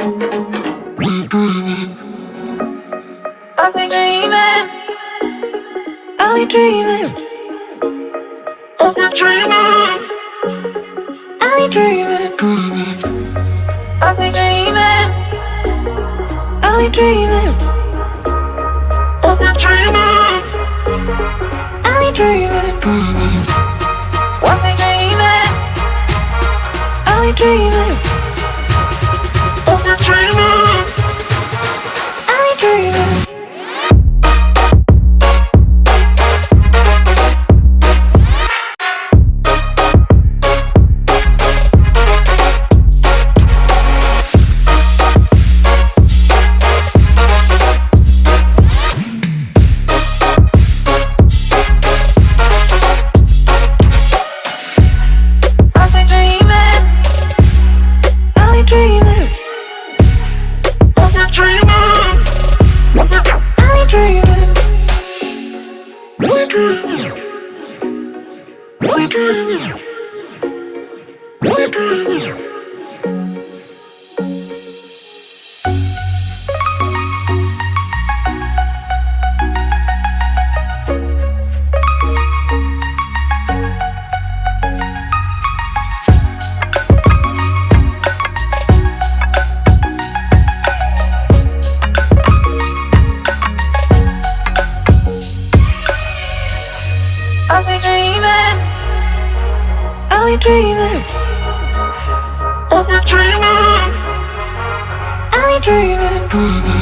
I've been dreaming, I've been dreaming, I've been dreaming, I've been dreaming, I've been dreaming, I've been dreaming, I've been dreaming, I've been dreaming, I've been dreaming, I've been dreaming, I've been dreaming, I've been dreaming. I've been dreaming, I've been dreaming, I've been dreaming, I've been dreaming.